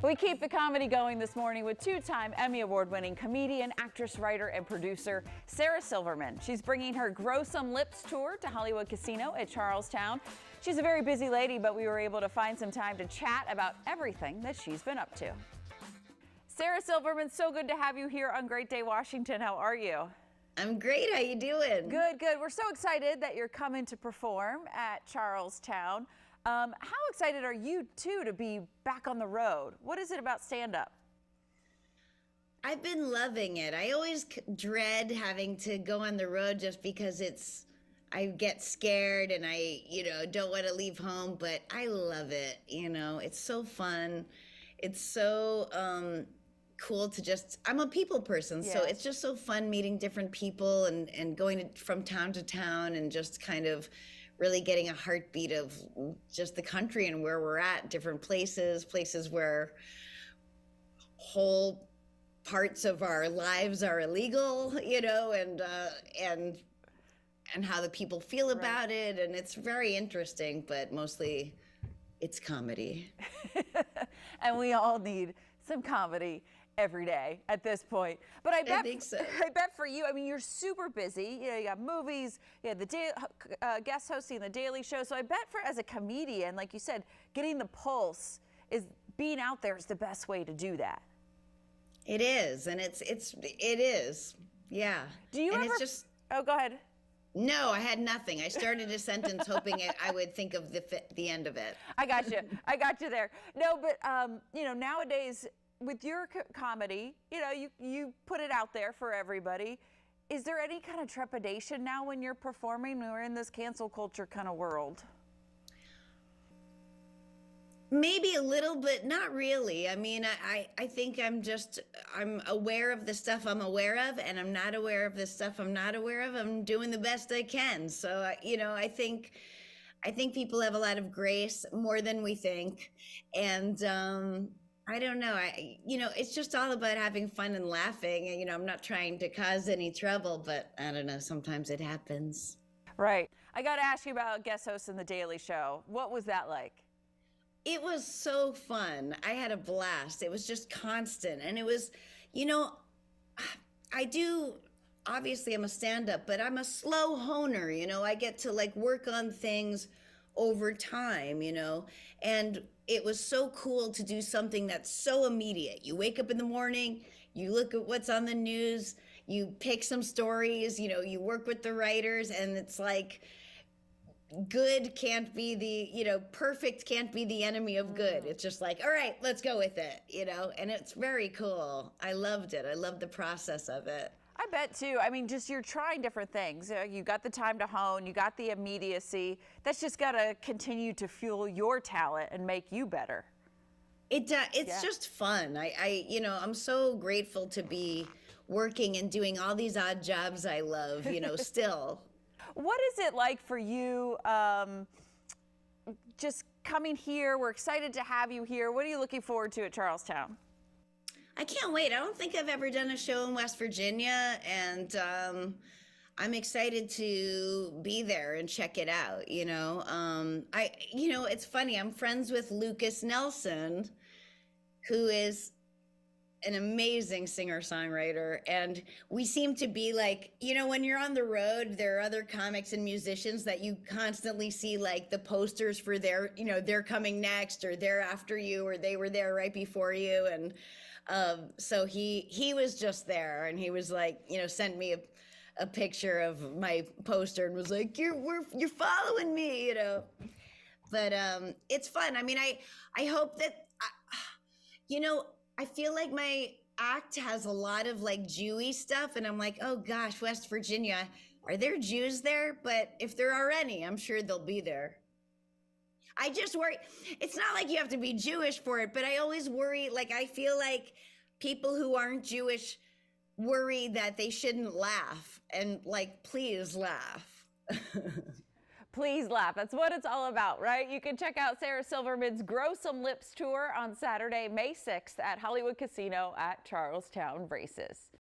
We keep the comedy going this morning with two-time Emmy Award-winning comedian, actress, writer, and producer Sarah Silverman. She's bringing her Grow Some Lips tour to Hollywood Casino at Charlestown. She's a very busy lady, but we were able to find some time to chat about everything that she's been up to. Sarah Silverman, so good to have you here on Great Day Washington. How are you? I'm great. How you doing? Good, good. We're so excited that you're coming to perform at Charlestown. How excited are you, too, to be back on the road? What is it about stand-up? I've been loving it. I always dread having to go on the road just because I get scared and I, don't want to leave home, but I love it. It's so fun. It's so cool to I'm a people person, so it's just so fun meeting different people and going from town to town and just kind of really getting a heartbeat of just the country and where we're at, different places where whole parts of our lives are illegal, and how the people feel about it. And it's very interesting, but mostly it's comedy. And we all need some comedy every day at this point. But I think so. I bet for you, I mean, you're super busy. You got movies, you have the guest hosting the Daily Show. So I bet as a comedian, like you said, getting the pulse being out there is the best way to do that. It is, and it is, yeah. Do you ever? It's just. Oh, go ahead. No, I had nothing. I started a sentence hoping I would think of the end of it. I got you. I got you there. No, but nowadays, with your comedy, you put it out there for everybody. Is there any kind of trepidation now when you're performing? We're in this cancel culture kind of world. Maybe a little, but not really. I mean, I think I'm aware of the stuff I'm aware of, and I'm not aware of the stuff I'm not aware of. I'm doing the best I can. So, I think people have a lot of grace, more than we think. And, I don't know. It's just all about having fun and laughing. I'm not trying to cause any trouble, but I don't know. Sometimes it happens. Right. I got to ask you about guest host in the Daily Show. What was that like? It was so fun. I had a blast. It was just constant. And it was, obviously I'm a stand-up, but I'm a slow honer. I get to work on things over time, and it was so cool to do something that's so immediate. You wake up in the morning, you look at what's on the news, you pick some stories, you work with the writers, and it's like, good can't be perfect can't be the enemy of good. It's just like, all right, let's go with it, and it's very cool. I loved it. I loved the process of it. I bet too. I mean, just you're trying different things. You got the time to hone, you got the immediacy. That's just got to continue to fuel your talent and make you better. It's just fun. I'm so grateful to be working and doing all these odd jobs I love, still. What is it like for you just coming here? We're excited to have you here. What are you looking forward to at Charlestown? I can't wait. I don't think I've ever done a show in West Virginia, and I'm excited to be there and check it out. It's funny. I'm friends with Lucas Nelson, who is an amazing singer-songwriter, and we seem to be like, when you're on the road, there are other comics and musicians that you constantly see the posters for they're coming next, or they're after you, or they were there right before you. And so he was just there, and he was sent me a picture of my poster and was like, you're following me, but it's fun. I mean, I hope that I feel like my act has a lot of Jewy stuff, and I'm like, oh gosh, West Virginia, are there Jews there? But if there are any, I'm sure they'll be there. I just worry. It's not like you have to be Jewish for it, but I always worry, I feel like people who aren't Jewish worry that they shouldn't laugh, and please laugh. Please laugh. That's what it's all about, right? You can check out Sarah Silverman's Grow Some Lips tour on Saturday, May 6th at Hollywood Casino at Charlestown Races.